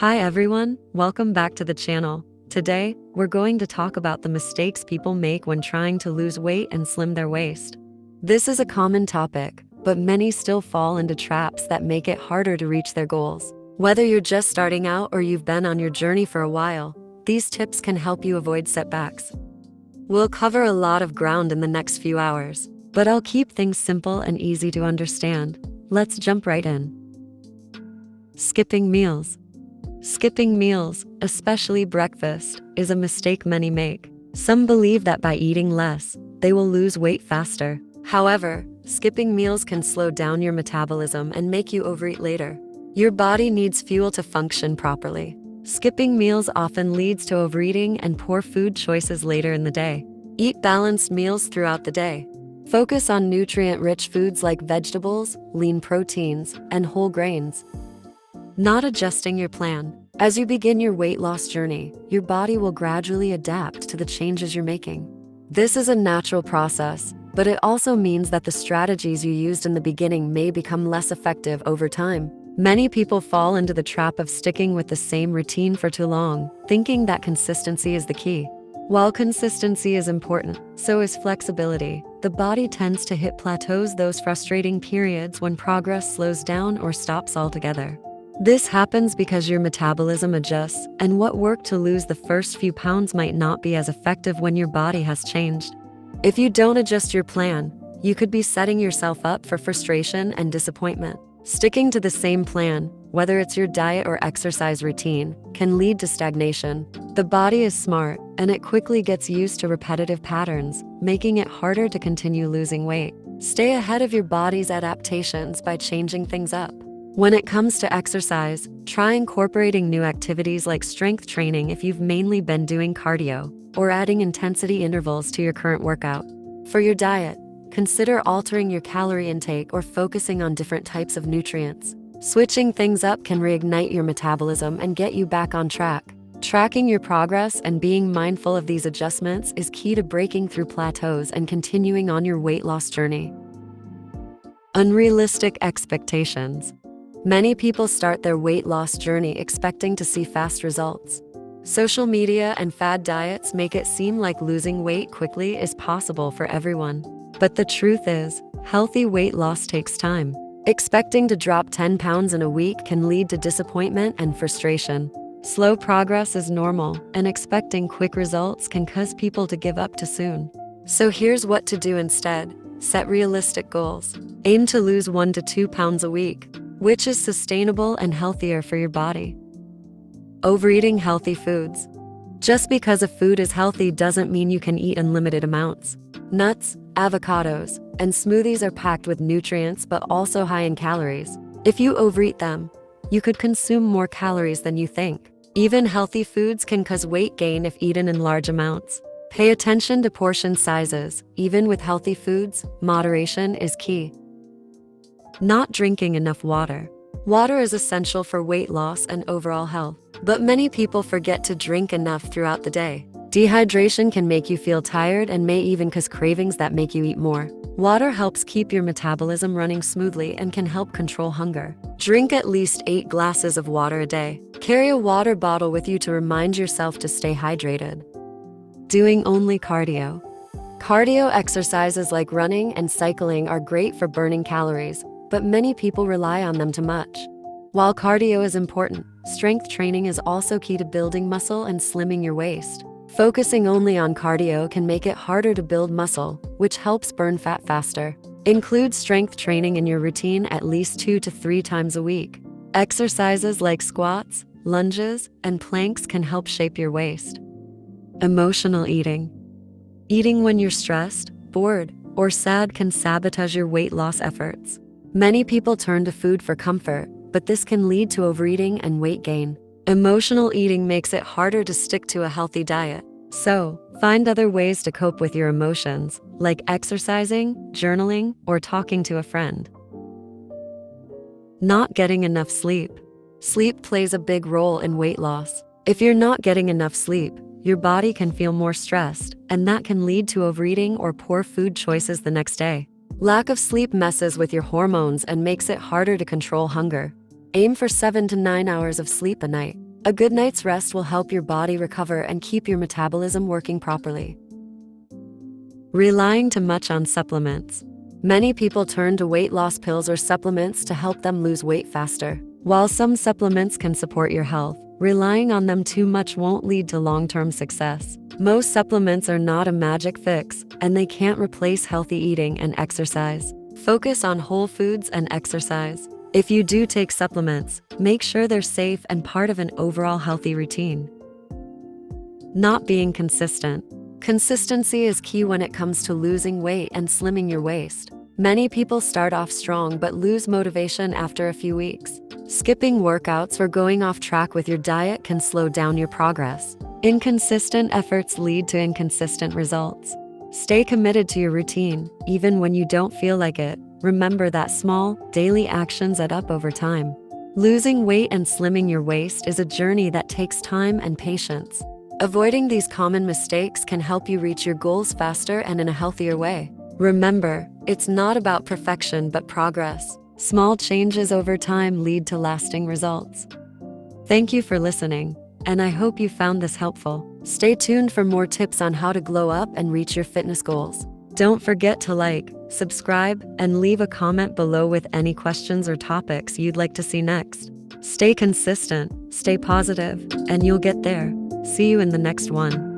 Hi everyone, welcome back to the channel. Today, we're going to talk about the mistakes people make when trying to lose weight and slim their waist. This is a common topic, but many still fall into traps that make it harder to reach their goals. Whether you're just starting out or you've been on your journey for a while, these tips can help you avoid setbacks. We'll cover a lot of ground in the next few hours, but I'll keep things simple and easy to understand. Let's jump right in. Skipping meals. Skipping meals, especially breakfast, is a mistake many make. Some believe that by eating less, they will lose weight faster. However, skipping meals can slow down your metabolism and make you overeat later. Your body needs fuel to function properly. Skipping meals often leads to overeating and poor food choices later in the day. Eat balanced meals throughout the day. Focus on nutrient-rich foods like vegetables, lean proteins, and whole grains. Not adjusting your plan. As you begin your weight loss journey, your body will gradually adapt to the changes you're making. This is a natural process, but it also means that the strategies you used in the beginning may become less effective over time. Many people fall into the trap of sticking with the same routine for too long, thinking that consistency is the key. While consistency is important, so is flexibility. The body tends to hit plateaus, those frustrating periods when progress slows down or stops altogether. This happens because your metabolism adjusts, and what worked to lose the first few pounds might not be as effective when your body has changed. If you don't adjust your plan, you could be setting yourself up for frustration and disappointment. Sticking to the same plan, whether it's your diet or exercise routine, can lead to stagnation. The body is smart, and it quickly gets used to repetitive patterns, making it harder to continue losing weight. Stay ahead of your body's adaptations by changing things up. When it comes to exercise, try incorporating new activities like strength training if you've mainly been doing cardio, or adding intensity intervals to your current workout. For your diet, consider altering your calorie intake or focusing on different types of nutrients. Switching things up can reignite your metabolism and get you back on track. Tracking your progress and being mindful of these adjustments is key to breaking through plateaus and continuing on your weight loss journey. Unrealistic expectations. Many people start their weight loss journey expecting to see fast results. Social media and fad diets make it seem like losing weight quickly is possible for everyone. But the truth is, healthy weight loss takes time. Expecting to drop 10 pounds in a week can lead to disappointment and frustration. Slow progress is normal, and expecting quick results can cause people to give up too soon. So here's what to do instead. Set realistic goals. Aim to lose 1 to 2 pounds a week, which is sustainable and healthier for your body. Overeating healthy foods. Just because a food is healthy doesn't mean you can eat unlimited amounts. Nuts, avocados, and smoothies are packed with nutrients but also high in calories. If you overeat them, you could consume more calories than you think. Even healthy foods can cause weight gain if eaten in large amounts. Pay attention to portion sizes. Even with healthy foods, moderation is key. Not drinking enough water. Water is essential for weight loss and overall health, but many people forget to drink enough throughout the day. Dehydration can make you feel tired and may even cause cravings that make you eat more. Water helps keep your metabolism running smoothly and can help control hunger. Drink at least 8 glasses of water a day. Carry a water bottle with you to remind yourself to stay hydrated. Doing only cardio. Cardio exercises like running and cycling are great for burning calories, but many people rely on them too much. While cardio is important, strength training is also key to building muscle and slimming your waist. Focusing only on cardio can make it harder to build muscle, which helps burn fat faster. Include strength training in your routine at least 2 to 3 times a week. Exercises like squats, lunges, and planks can help shape your waist. Emotional eating. Eating when you're stressed, bored, or sad can sabotage your weight loss efforts. Many people turn to food for comfort, but this can lead to overeating and weight gain. Emotional eating makes it harder to stick to a healthy diet. So, find other ways to cope with your emotions, like exercising, journaling, or talking to a friend. Not getting enough sleep. Sleep plays a big role in weight loss. If you're not getting enough sleep, your body can feel more stressed, and that can lead to overeating or poor food choices the next day. Lack of sleep messes with your hormones and makes it harder to control hunger. Aim for 7 to 9 hours of sleep a night. A good night's rest will help your body recover and keep your metabolism working properly. Relying too much on supplements. Many people turn to weight loss pills or supplements to help them lose weight faster. While some supplements can support your health, relying on them too much won't lead to long-term success. Most supplements are not a magic fix, and they can't replace healthy eating and exercise. Focus on whole foods and exercise. If you do take supplements, make sure they're safe and part of an overall healthy routine. Not being consistent. Consistency is key when it comes to losing weight and slimming your waist. Many people start off strong but lose motivation after a few weeks. Skipping workouts or going off track with your diet can slow down your progress. Inconsistent efforts lead to inconsistent results. Stay committed to your routine, even when you don't feel like it. Remember that small, daily actions add up over time. Losing weight and slimming your waist is a journey that takes time and patience. Avoiding these common mistakes can help you reach your goals faster and in a healthier way. Remember, it's not about perfection but progress. Small changes over time lead to lasting results. Thank you for listening, and I hope you found this helpful. Stay tuned for more tips on how to glow up and reach your fitness goals. Don't forget to like, subscribe, and leave a comment below with any questions or topics you'd like to see next. Stay consistent, stay positive, and you'll get there. See you in the next one.